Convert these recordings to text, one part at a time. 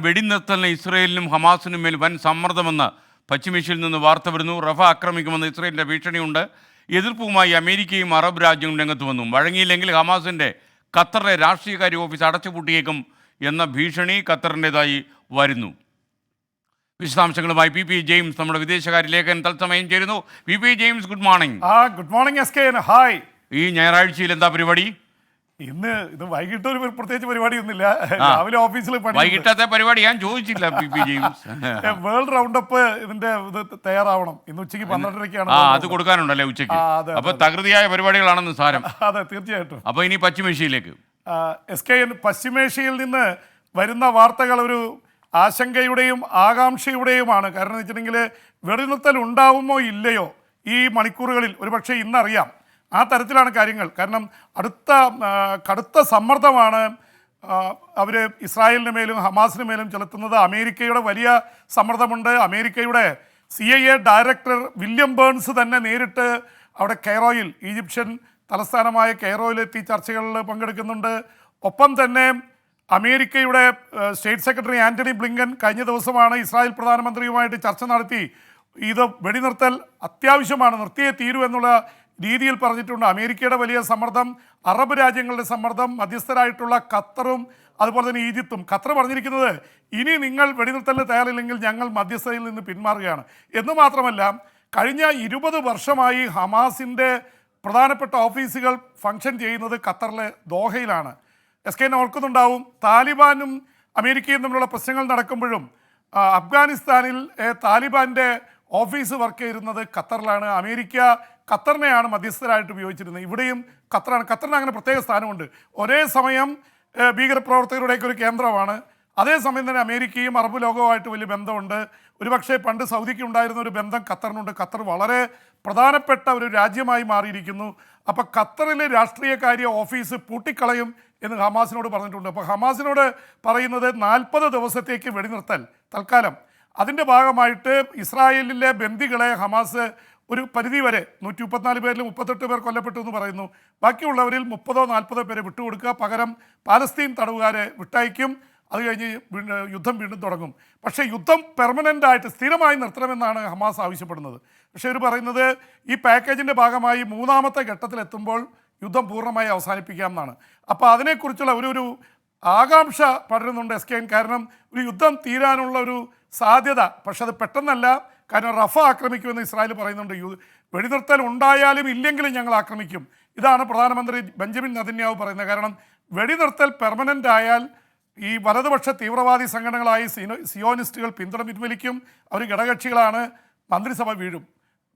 വെടിനിർത്തലിന് ഇസ്രയേലിനും ഹമാസിനും മേൽ വൻ സമ്മർദ്ദമെന്ന് പശ്ചിമേഷ്യയിൽ നിന്ന് വാർത്ത വരുന്നു. റഫ ആക്രമിക്കുമെന്ന് ഇസ്രയേലിൻ്റെ ഭീഷണിയുണ്ട്. എതിർപ്പുമായി അമേരിക്കയും അറബ് രാജ്യങ്ങളും രംഗത്ത് വന്നു. വഴങ്ങിയില്ലെങ്കിൽ ഹമാസിൻ്റെ ഖത്തറിലെ രാഷ്ട്രീയകാര്യ ഓഫീസ് അടച്ചുപൂട്ടിയേക്കും എന്ന ഭീഷണി ഖത്തറിൻ്റെതായി വരുന്നു. വിശദാംശങ്ങളുമായി പി ജെയിംസ്, നമ്മുടെ വിദേശകാര്യ ലേഖകൻ തത്സമയം ചേരുന്നു. P James, good morning. Good morning S K. Hi. ഈ ഞായറാഴ്ചയിൽ എന്താ പരിപാടി? ഇന്ന് വൈകിട്ട് ഒരു പ്രത്യേകിച്ച് പരിപാടിയൊന്നുമില്ല. രാവിലെ ഓഫീസിൽ വൈകിട്ടത്തെ പരിപാടി ഞാൻ ചോദിച്ചില്ല. പി ജെയിംസ്, വേൾഡ് റൗണ്ടപ്പ് ഇതിന്റെ ഇത് തയ്യാറാവണം. ഇന്ന് ഉച്ചയ്ക്ക് 12:30 അത് കൊടുക്കാനുണ്ടല്ലേ ഉച്ചയ്ക്ക്? അപ്പൊ തകൃതിയായ പരിപാടികളാണെന്ന് സാരം. അതെ, തീർച്ചയായിട്ടും. അപ്പൊ ഇനി പശ്ചിമേഷ്യയിലേക്ക്. എസ് കെ, പശ്ചിമേഷ്യയിൽ നിന്ന് വരുന്ന വാർത്തകൾ ഒരു ആശങ്കയുടെയും ആകാംക്ഷയുടെയുമാണ്. കാരണം എന്ന് വെച്ചിട്ടുണ്ടെങ്കിൽ വെടിനിർത്തൽ ഉണ്ടാവുമോ ഇല്ലയോ ഈ മണിക്കൂറുകളിൽ, ഒരുപക്ഷെ ഇന്നറിയാം. ആ തരത്തിലാണ് കാര്യങ്ങൾ. കാരണം കടുത്ത സമ്മർദ്ദമാണ് അവർ ഇസ്രായേലിന് മേലും ഹമാസിന് മേലും ചെലുത്തുന്നത്. അമേരിക്കയുടെ വലിയ സമ്മർദ്ദമുണ്ട്. അമേരിക്കയുടെ CIA ഡയറക്ടർ വില്യം ബേൺസ് തന്നെ നേരിട്ട് അവിടെ കെയ്റോയിൽ, ഈജിപ്ഷ്യൻ തലസ്ഥാനമായ കെയ്റോയിലെത്തി ചർച്ചകളിൽ പങ്കെടുക്കുന്നുണ്ട്. ഒപ്പം തന്നെ അമേരിക്കയുടെ സ്റ്റേറ്റ് സെക്രട്ടറി ആൻ്റണി ബ്ലിങ്കൻ കഴിഞ്ഞ ദിവസമാണ് ഇസ്രായേൽ പ്രധാനമന്ത്രിയുമായിട്ട് ചർച്ച നടത്തി. ഇത് വെടിനിർത്തൽ അത്യാവശ്യമാണ്, നിർത്തിയേ തീരൂ എന്നുള്ള രീതിയിൽ പറഞ്ഞിട്ടുണ്ട്. അമേരിക്കയുടെ വലിയ സമ്മർദ്ദം, അറബ് രാജ്യങ്ങളുടെ സമ്മർദ്ദം, മധ്യസ്ഥരായിട്ടുള്ള ഖത്തറും അതുപോലെ തന്നെ ഈജിപ്തും. ഖത്തർ പറഞ്ഞിരിക്കുന്നത് ഇനി നിങ്ങൾ വെടിനിർത്തലിന് തയ്യാറില്ലെങ്കിൽ ഞങ്ങൾ മധ്യസ്ഥതയിൽ നിന്ന് പിന്മാറുകയാണ് എന്ന് മാത്രമല്ല, കഴിഞ്ഞ 20 വർഷമായി ഹമാസിൻ്റെ പ്രധാനപ്പെട്ട ഓഫീസുകൾ ഫങ്ഷൻ ചെയ്യുന്നത് ഖത്തറിലെ ദോഹയിലാണ്. എസ് കെ ഓർക്കുന്നുണ്ടാവും, താലിബാനും അമേരിക്കയും തമ്മിലുള്ള പ്രശ്നങ്ങൾ നടക്കുമ്പോഴും അഫ്ഗാനിസ്ഥാനിൽ താലിബാൻ്റെ ഓഫീസ് വർക്ക് ചെയ്യുന്നത് ഖത്തറിലാണ്. അമേരിക്ക ഖത്തറിനെയാണ് മധ്യസ്ഥരായിട്ട് ഉപയോഗിച്ചിരുന്നത്. ഇവിടെയും ഖത്തറാണ്. ഖത്തറിന് അങ്ങനെ പ്രത്യേക സ്ഥാനമുണ്ട്. ഒരേ സമയം ഭീകരപ്രവർത്തകരുടെയൊക്കെ ഒരു കേന്ദ്രമാണ്. അതേസമയം തന്നെ അമേരിക്കയും അറബ് ലോകവുമായിട്ട് വലിയ ബന്ധമുണ്ട്. ഒരുപക്ഷെ പണ്ട് സൗദിക്ക് ഉണ്ടായിരുന്ന ഒരു ബന്ധം ഖത്തറിനുണ്ട്. ഖത്തർ വളരെ പ്രധാനപ്പെട്ട ഒരു രാജ്യമായി മാറിയിരിക്കുന്നു. അപ്പോൾ ഖത്തറിലെ രാഷ്ട്രീയകാര്യ ഓഫീസ് പൂട്ടിക്കളയും എന്ന് ഹമാസിനോട് പറഞ്ഞിട്ടുണ്ട്. അപ്പോൾ ഹമാസിനോട് പറയുന്നത് 40 ദിവസത്തേക്ക് വെടിനിർത്തൽ തൽക്കാലം. അതിൻ്റെ ഭാഗമായിട്ട് ഇസ്രായേലിലെ ബന്ദികളെ ഹമാസ് ഒരു പരിധി വരെ 134 പേരിൽ 38 പേർ കൊല്ലപ്പെട്ടു എന്ന് പറയുന്നു. ബാക്കിയുള്ളവരിൽ 30-40 പേരെ വിട്ടുകൊടുക്കുക, പകരം പാലസ്തീൻ തടവുകാരെ വിട്ടയക്കും. അത് കഴിഞ്ഞ് യുദ്ധം വീണ്ടും തുടങ്ങും. പക്ഷേ യുദ്ധം പെർമനൻ്റായിട്ട് സ്ഥിരമായി നിർത്തണമെന്നാണ് ഹമാസ് ആവശ്യപ്പെടുന്നത്. പക്ഷേ ഇവർ പറയുന്നത് ഈ പാക്കേജിൻ്റെ ഭാഗമായി 3ാമത്തെ ഘട്ടത്തിലെത്തുമ്പോൾ യുദ്ധം പൂർണ്ണമായി അവസാനിപ്പിക്കാം എന്നാണ്. അപ്പോൾ അതിനെക്കുറിച്ചുള്ള ഒരു ആകാംക്ഷ പടരുന്നുണ്ട് എസ് കെ. കാരണം ഒരു യുദ്ധം തീരാനുള്ള ഒരു സാധ്യത, പക്ഷെ അത് പെട്ടെന്നല്ല. കാരണം റഫ ആക്രമിക്കുമെന്ന് ഇസ്രായേൽ പറയുന്നുണ്ട്. വെടിനിർത്തൽ ഉണ്ടായാലും ഇല്ലെങ്കിലും ഞങ്ങൾ ആക്രമിക്കും. ഇതാണ് പ്രധാനമന്ത്രി ബെഞ്ചമിൻ നെതന്യാഹു പറയുന്നത്. കാരണം വെടിനിർത്തൽ പെർമനൻ്റ് ആയാൽ ഈ വലതുപക്ഷ തീവ്രവാദി സംഘടനകളായി സിയോണിസ്റ്റുകൾ പിന്തുണ പിൻവലിക്കും. അവർ ഘടകകക്ഷികളാണ്, മന്ത്രിസഭ വീഴും.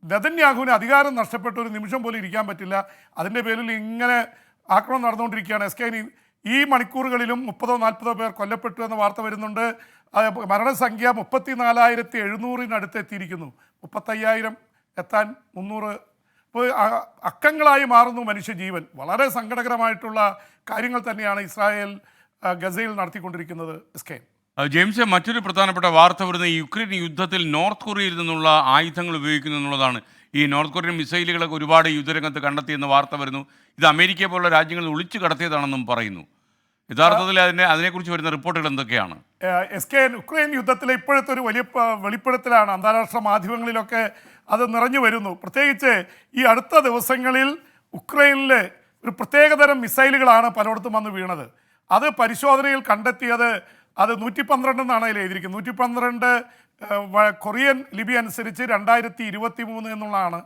നെതന്യാഹുവിന് അധികാരം നഷ്ടപ്പെട്ട ഒരു നിമിഷം പോലും ഇരിക്കാൻ പറ്റില്ല. അതിൻ്റെ പേരിൽ ഇങ്ങനെ ആക്രമണം നടന്നുകൊണ്ടിരിക്കുകയാണ്. എസ് കെ, ഈ മണിക്കൂറുകളിലും 30-40 പേർ കൊല്ലപ്പെട്ടു എന്ന വാർത്ത വരുന്നുണ്ട്. മരണസംഖ്യ 34,700 എത്തിയിരിക്കുന്നു. 35,000 എത്താൻ 300. ഇപ്പോൾ അക്കങ്ങളായി മാറുന്നു മനുഷ്യജീവൻ. വളരെ സങ്കടകരമായിട്ടുള്ള കാര്യങ്ങൾ തന്നെയാണ് ഇസ്രായേൽ ഗസയിൽ നടത്തിക്കൊണ്ടിരിക്കുന്നത്. എസ് കെ ജെയിംസ്, മറ്റൊരു പ്രധാനപ്പെട്ട വാർത്ത വരുന്നത് യുക്രൈൻ യുദ്ധത്തിൽ നോർത്ത് കൊറിയയിൽ നിന്നുള്ള ആയുധങ്ങൾ ഉപയോഗിക്കുന്നു എന്നുള്ളതാണ്. ഈ നോർത്ത് കൊറിയൻ മിസൈലുകളൊക്കെ ഒരുപാട് യുദ്ധരംഗത്ത് കണ്ടെത്തിയെന്ന് വാർത്ത വരുന്നു. ഇത് അമേരിക്കയെ പോലുള്ള രാജ്യങ്ങൾ ഒളിച്ചു കടത്തിയതാണെന്നും പറയുന്നു. യഥാർത്ഥത്തിൽ അതിനെക്കുറിച്ച് വരുന്ന റിപ്പോർട്ടുകൾ എന്തൊക്കെയാണ്? എസ് കെ, ഉക്രൈൻ യുദ്ധത്തിലെ ഇപ്പോഴത്തെ ഒരു വലിയ വെളിപ്പെടുത്തലാണ്. അന്താരാഷ്ട്ര മാധ്യമങ്ങളിലൊക്കെ അത് നിറഞ്ഞു വരുന്നു. പ്രത്യേകിച്ച് ഈ അടുത്ത ദിവസങ്ങളിൽ ഉക്രൈനിൽ ഒരു പ്രത്യേകതരം മിസൈലുകളാണ് പലയിടത്തും വന്ന് വീണത്. അത് പരിശോധനയിൽ കണ്ടെത്തിയത് അത് 112 എന്നാണ് അതിൽ എഴുതിയിരിക്കുന്നത്. 112 കൊറിയൻ ലിപി അനുസരിച്ച് 2023 എന്നുള്ളതാണ്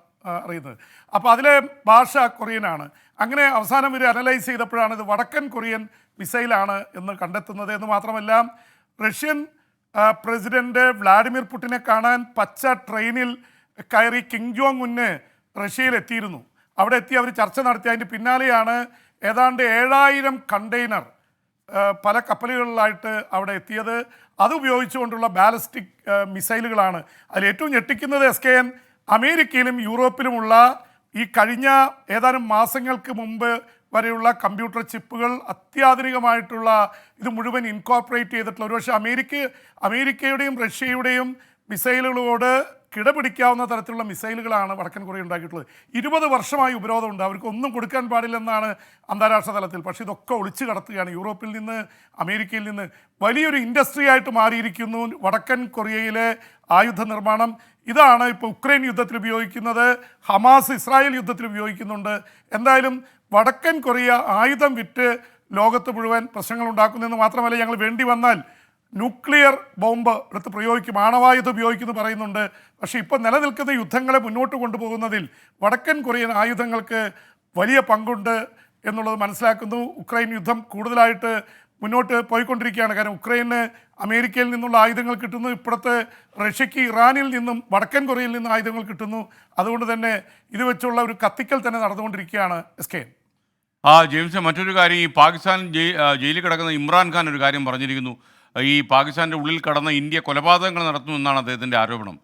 അറിയുന്നത്. അപ്പോൾ അതിലെ ഭാഷ കൊറിയനാണ്. അങ്ങനെ അവസാനം ഇവർ അനലൈസ് ചെയ്തപ്പോഴാണ് ഇത് വടക്കൻ കൊറിയൻ മിസൈലാണ് എന്ന് കണ്ടെത്തുന്നത്. എന്ന് മാത്രമല്ല, റഷ്യൻ പ്രസിഡന്റ് വ്ളാഡിമിർ പുടിനെ കാണാൻ പച്ച ട്രെയിനിൽ കയറി കിം ജോങ് ഉൻ റഷ്യയിൽ എത്തിയിരുന്നു. അവിടെ എത്തി അവർ ചർച്ച നടത്തി. അതിൻ്റെ പിന്നാലെയാണ് ഏതാണ്ട് 7000 കണ്ടെയ്നർ പല കപ്പലുകളിലായിട്ട് അവിടെ എത്തിയത്. അത് ഉപയോഗിച്ചുകൊണ്ടുള്ള ബാലിസ്റ്റിക് മിസൈലുകളാണ്. അതിൽ ഏറ്റവും ഞെട്ടിക്കുന്നത് എസ് കെ എൻ, അമേരിക്കയിലും യൂറോപ്പിലുമുള്ള ഈ കഴിഞ്ഞ ഏതാനും മാസങ്ങൾക്ക് മുമ്പ് വരെയുള്ള കമ്പ്യൂട്ടർ ചിപ്പുകൾ, അത്യാധുനികമായിട്ടുള്ള ഇത് മുഴുവൻ ഇൻകോർപ്പറേറ്റ് ചെയ്തിട്ടുള്ള, ഒരുപക്ഷെ അമേരിക്കയുടെയും റഷ്യയുടെയും മിസൈലുകളോട് കിടപിടിക്കാവുന്ന തരത്തിലുള്ള മിസൈലുകളാണ് വടക്കൻ കൊറിയ ഉണ്ടാക്കിയിട്ടുള്ളത്. 20 വർഷമായി ഉപരോധമുണ്ട്, അവർക്ക് ഒന്നും കൊടുക്കാൻ പാടില്ലെന്നാണ് അന്താരാഷ്ട്ര തലത്തിൽ. പക്ഷേ ഇതൊക്കെ ഒളിച്ചു കടത്തുകയാണ്. യൂറോപ്പിൽ നിന്ന്, അമേരിക്കയിൽ നിന്ന് വലിയൊരു ഇൻഡസ്ട്രി ആയിട്ട് മാറിയിരിക്കുന്നു വടക്കൻ കൊറിയയിലെ ആയുധ നിർമ്മാണം. ഇതാണ് ഇപ്പോൾ ഉക്രൈൻ യുദ്ധത്തിൽ ഉപയോഗിക്കുന്നത്, ഹമാസ് ഇസ്രായേൽ യുദ്ധത്തിൽ ഉപയോഗിക്കുന്നുണ്ട്. എന്തായാലും വടക്കൻ കൊറിയ ആയുധം വിറ്റ് ലോകത്ത് മുഴുവൻ പ്രശ്നങ്ങൾ ഉണ്ടാക്കുന്നതെന്ന് മാത്രമല്ല, ഞങ്ങൾ വേണ്ടി വന്നാൽ ന്യൂക്ലിയർ ബോംബ് എടുത്ത് പ്രയോഗിക്കും, ആണവായുധം ഉപയോഗിക്കുമെന്ന് പറയുന്നുണ്ട്. പക്ഷേ ഇപ്പോൾ നിലനിൽക്കുന്ന യുദ്ധങ്ങളെ മുന്നോട്ട് കൊണ്ടുപോകുന്നതിൽ വടക്കൻ കൊറിയൻ ആയുധങ്ങൾക്ക് വലിയ പങ്കുണ്ട് എന്നുള്ളത് മനസ്സിലാക്കുന്നു. ഉക്രൈൻ യുദ്ധം കൂടുതലായിട്ട് മുന്നോട്ട് പോയിക്കൊണ്ടിരിക്കുകയാണ്. കാരണം ഉക്രൈന് അമേരിക്കയിൽ നിന്നുള്ള ആയുധങ്ങൾ കിട്ടുന്നു, ഇപ്പോഴത്തെ റഷ്യക്ക് ഇറാനിൽ നിന്നും വടക്കൻ കൊറിയയിൽ നിന്നും ആയുധങ്ങൾ കിട്ടുന്നു. അതുകൊണ്ട് തന്നെ ഇത് വെച്ചുള്ള ഒരു കത്തിക്കൽ തന്നെ നടന്നുകൊണ്ടിരിക്കുകയാണ്. SK. ജെയിംസ്, മറ്റൊരു കാര്യം, ഈ പാകിസ്ഥാൻ ജയിലിൽ കിടക്കുന്ന ഇമ്രാൻഖാൻ ഒരു കാര്യം പറഞ്ഞിരിക്കുന്നു. ഈ പാകിസ്ഥാൻ്റെ ഉള്ളിൽ കടന്ന ഇന്ത്യ കൊലപാതകങ്ങൾ നടത്തുമെന്നാണ് അദ്ദേഹത്തിൻ്റെ ആരോപണം.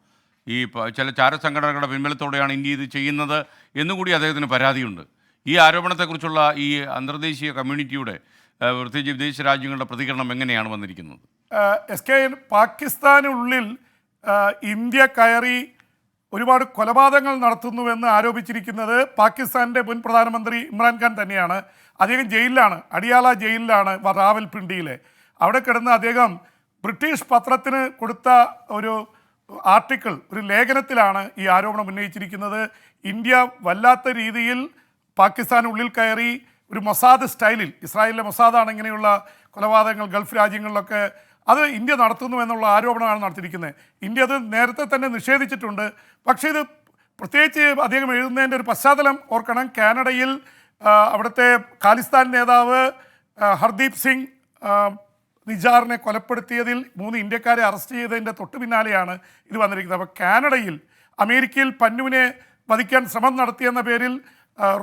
ഈ ചില ചാരസംഘടനകളുടെ പിൻബലത്തോടെയാണ് ഇന്ത്യ ഇത് ചെയ്യുന്നത് എന്നുകൂടി അദ്ദേഹത്തിന് പരാതിയുണ്ട്. ഈ ആരോപണത്തെക്കുറിച്ചുള്ള ഈ അന്തർദേശീയ കമ്മ്യൂണിറ്റിയുടെ പ്രത്യേകിച്ച് വിദേശ രാജ്യങ്ങളുടെ പ്രതികരണം എങ്ങനെയാണ് വന്നിരിക്കുന്നത്? SK, പാകിസ്ഥാനുള്ളിൽ ഇന്ത്യ കയറി ഒരുപാട് കൊലപാതകങ്ങൾ നടത്തുന്നുവെന്ന് ആരോപിച്ചിരിക്കുന്നത് പാകിസ്ഥാൻ്റെ മുൻ പ്രധാനമന്ത്രി ഇമ്രാൻഖാൻ തന്നെയാണ്. അദ്ദേഹം ജയിലിലാണ്, അടിയാല ജയിലിലാണ്, റാവൽപിണ്ടിയിലെ. അവിടെ കിടന്ന് അദ്ദേഹം ബ്രിട്ടീഷ് പത്രത്തിന് കൊടുത്ത ഒരു ആർട്ടിക്കിൾ, ഒരു ലേഖനത്തിലാണ് ഈ ആരോപണം ഉന്നയിച്ചിരിക്കുന്നത്. ഇന്ത്യ വല്ലാത്ത രീതിയിൽ പാകിസ്ഥാനുള്ളിൽ കയറി ഒരു മൊസാദ് സ്റ്റൈലിൽ, ഇസ്രായേലിലെ മൊസാദാണ് ഇങ്ങനെയുള്ള കൊലപാതകങ്ങൾ ഗൾഫ് രാജ്യങ്ങളിലൊക്കെ അത് ഇന്ത്യ നടത്തുന്നു എന്നുള്ള ആരോപണമാണ് നടത്തിയിരിക്കുന്നത്. ഇന്ത്യ അത് നേരത്തെ തന്നെ നിഷേധിച്ചിട്ടുണ്ട്. പക്ഷേ ഇത് പ്രത്യേകിച്ച് അദ്ദേഹം എഴുതുന്നതിൻ്റെ ഒരു പശ്ചാത്തലം ഓർക്കണം. കാനഡയിൽ അവിടുത്തെ ഖാലിസ്ഥാൻ നേതാവ് ഹർദീപ് സിംഗ് നിജാറിനെ കൊലപ്പെടുത്തിയതിൽ 3 ഇന്ത്യക്കാരെ അറസ്റ്റ് ചെയ്തതിൻ്റെ തൊട്ട് പിന്നാലെയാണ് ഇത് വന്നിരിക്കുന്നത്. അപ്പോൾ കാനഡയിൽ അമേരിക്കയിൽ പന്നുവിനെ വധിക്കാൻ ശ്രമം നടത്തിയെന്ന പേരിൽ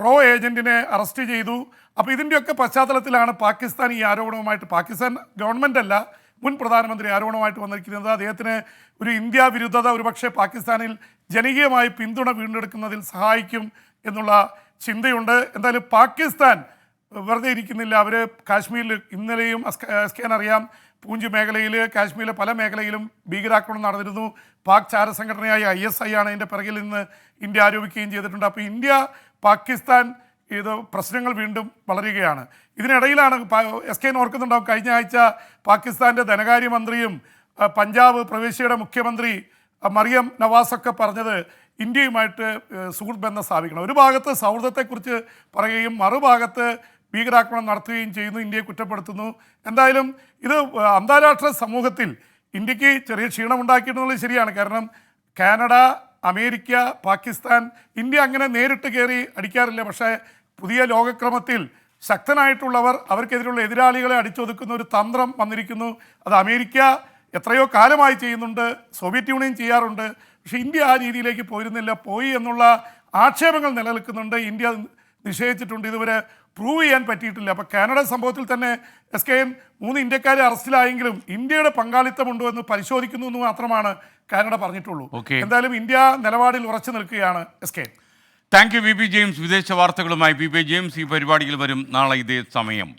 റോ ഏജൻറ്റിനെ അറസ്റ്റ് ചെയ്തു. അപ്പോൾ ഇതിൻ്റെയൊക്കെ പശ്ചാത്തലത്തിലാണ് പാകിസ്ഥാൻ ഈ ആരോപണവുമായിട്ട്, പാകിസ്ഥാൻ ഗവൺമെൻറ് അല്ല, മുൻ പ്രധാനമന്ത്രി ആരോപണമായിട്ട് വന്നിരിക്കുന്നത്. അദ്ദേഹത്തിന് ഒരു ഇന്ത്യ വിരുദ്ധത ഒരുപക്ഷെ പാകിസ്ഥാനിൽ ജനകീയമായി പിന്തുണ വീണ്ടെടുക്കുന്നതിൽ സഹായിക്കും എന്നുള്ള ചിന്തയുണ്ട്. എന്തായാലും പാകിസ്ഥാൻ വെറുതെ ഇരിക്കുന്നില്ല. അവർ കാശ്മീരിൽ ഇന്നലെയും SK അറിയാം, പൂഞ്ച് മേഖലയിൽ, കാശ്മീരിലെ പല മേഖലയിലും ഭീകരാക്രമണം നടന്നിരുന്നു. പാക് ചാരസംഘടനയായ ISI ആണ് ഇതിൻ്റെ പിറകിൽ നിന്ന് ഇന്ത്യ ആരോപിക്കുകയും ചെയ്തിട്ടുണ്ട്. അപ്പോൾ ഇന്ത്യ പാകിസ്ഥാൻ ഇത് പ്രശ്നങ്ങൾ വീണ്ടും വളരുകയാണ്. ഇതിനിടയിലാണ് SK ഓർക്കുന്നുണ്ടാവും, കഴിഞ്ഞ ആഴ്ച പാകിസ്ഥാൻ്റെ ധനകാര്യമന്ത്രിയും പഞ്ചാബ് പ്രവിശ്യയുടെ മുഖ്യമന്ത്രി മറിയം നവാസൊക്കെ പറഞ്ഞത് ഇന്ത്യയുമായിട്ട് സുഹൃത്ത് ബന്ധം സ്ഥാപിക്കണം. ഒരു ഭാഗത്ത് സൗഹൃദത്തെക്കുറിച്ച് പറയുകയും മറുഭാഗത്ത് ഭീകരാക്രമണം നടത്തുകയും ചെയ്യുന്നു, ഇന്ത്യയെ കുറ്റപ്പെടുത്തുന്നു. എന്തായാലും ഇത് അന്താരാഷ്ട്ര സമൂഹത്തിൽ ഇന്ത്യക്ക് ചെറിയ ക്ഷീണമുണ്ടാക്കിയിട്ടുള്ളത് ശരിയാണ്. കാരണം കാനഡ, അമേരിക്ക, പാകിസ്ഥാൻ, ഇന്ത്യ അങ്ങനെ നേരിട്ട് കയറി അടിക്കാറില്ല. പക്ഷേ പുതിയ ലോകക്രമത്തിൽ ശക്തനായിട്ടുള്ളവർ അവർക്കെതിരെയുള്ള എതിരാളികളെ അടിച്ചൊതുക്കുന്ന ഒരു തന്ത്രം വന്നിരിക്കുന്നു. അത് അമേരിക്ക എത്രയോ കാലമായി ചെയ്യുന്നുണ്ട്, സോവിയറ്റ് യൂണിയൻ ചെയ്യാറുണ്ട്. പക്ഷേ ഇന്ത്യ ആ രീതിയിലേക്ക് പോയിരുന്നില്ല, പോയി എന്നുള്ള ആക്ഷേപങ്ങൾ നിലനിൽക്കുന്നുണ്ട്. ഇന്ത്യ നിഷേധിച്ചിട്ടുണ്ട്, ഇതുവരെ പ്രൂവ് ചെയ്യാൻ പറ്റിയിട്ടില്ല. അപ്പോൾ കാനഡ സംഭവത്തിൽ തന്നെ SK 3 ഇന്ത്യക്കാരെ അറസ്റ്റിലായെങ്കിലും ഇന്ത്യയുടെ പങ്കാളിത്തമുണ്ടോ എന്ന് പരിശോധിക്കുന്നു എന്ന് മാത്രമാണ് കാനഡ പറഞ്ഞിട്ടുള്ളൂ. എന്തായാലും ഇന്ത്യ നിലപാടിൽ ഉറച്ചു നിൽക്കുകയാണ്. SK. Thank you VP James. വിദേശ വാർത്തകളുമായി VP ജെയിംസ് ഈ പരിപാടിയിൽ വരും നാളെ ഇതേ സമയം.